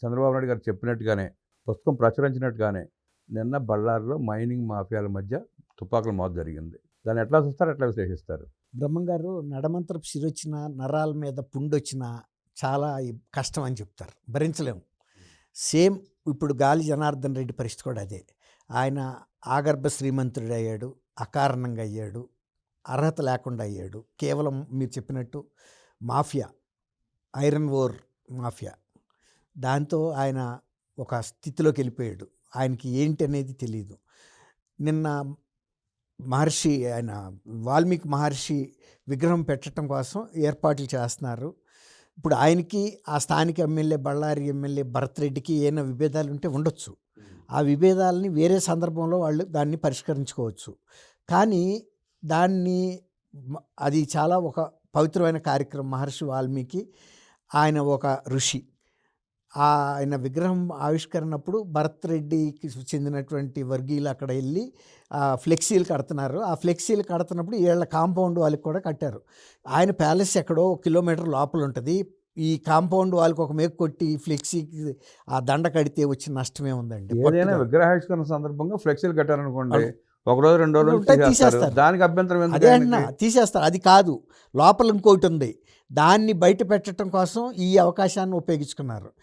చంద్రబాబు నాయుడు గారు చెప్పినట్టుగానే, పుస్తకం ప్రచురించినట్టుగానే నిన్న బళ్ళారిలో మైనింగ్ మాఫియాల మధ్య తుపాకుల మోత జరిగింది. దాన్ని ఎట్లా చూస్తారు, ఎట్లా విశ్లేషిస్తారు? బ్రహ్మంగారు నడమంతరపు సిరొచ్చిన, నరాల మీద పుండొచ్చిన చాలా కష్టం అని చెప్తారు, భరించలేము. సేమ్ ఇప్పుడు గాలి జనార్దన్ రెడ్డి పరిస్థితి కూడా అదే. ఆయన ఆగర్భ శ్రీమంతుడు అయ్యాడు, అకారణంగా అయ్యాడు, అర్హత లేకుండా అయ్యాడు. కేవలం మీరు చెప్పినట్టు మాఫియా, ఐరన్ ఓర్ మాఫియా, దాంతో ఆయన ఒక స్థితిలోకి వెళ్ళిపోయాడు. ఆయనకి ఏంటి అనేది తెలియదు. నిన్న మహర్షి, ఆయన వాల్మీకి మహర్షి విగ్రహం పెట్టడం కోసం ఏర్పాట్లు చేస్తున్నారు. ఇప్పుడు ఆయనకి ఆ స్థానిక ఎమ్మెల్యే, బళ్ళారి ఎమ్మెల్యే భరత్ రెడ్డికి ఏమైనా విభేదాలు ఉంటే ఉండొచ్చు. ఆ విభేదాలని వేరే సందర్భంలో వాళ్ళు దాన్ని పరిష్కరించుకోవచ్చు. కానీ దాన్ని అది చాలా ఒక పవిత్రమైన కార్యక్రమం. మహర్షి వాల్మీకి ఆయన ఒక ఋషి. ఆయన విగ్రహం ఆవిష్కరణప్పుడు భరత్ రెడ్డికి చెందినటువంటి వర్గీయులు అక్కడ వెళ్ళి ఫ్లెక్సీలు కడుతున్నారు. ఆ ఫ్లెక్సీలు కడుతున్నప్పుడు వీళ్ళ కాంపౌండ్ వాళ్ళకి కూడా కట్టారు. ఆయన ప్యాలెస్ ఎక్కడో 1 కిలోమీటర్ లోపల ఉంటుంది. ఈ కాంపౌండ్ వాళ్ళకి ఒక మేకు కొట్టి ఫ్లెక్సీకి ఆ దండ కడితే వచ్చిన నష్టమే ఉందండి. ఏదైనా విగ్రహావిష్కరణ సందర్భంగా ఫ్లెక్సీలు కట్టారనుకోండి, ఒక రోజు 2 రోజులు తీసేస్తారు. దానికి అభ్యంతరం ఎందుకు? అదే అన్నా, తీసేస్తారు. అది కాదు, లోపల ఇంకోటి ఉంది. దాన్ని బయట పెట్టడం కోసం ఈ అవకాశాన్ని ఉపయోగించుకున్నారు.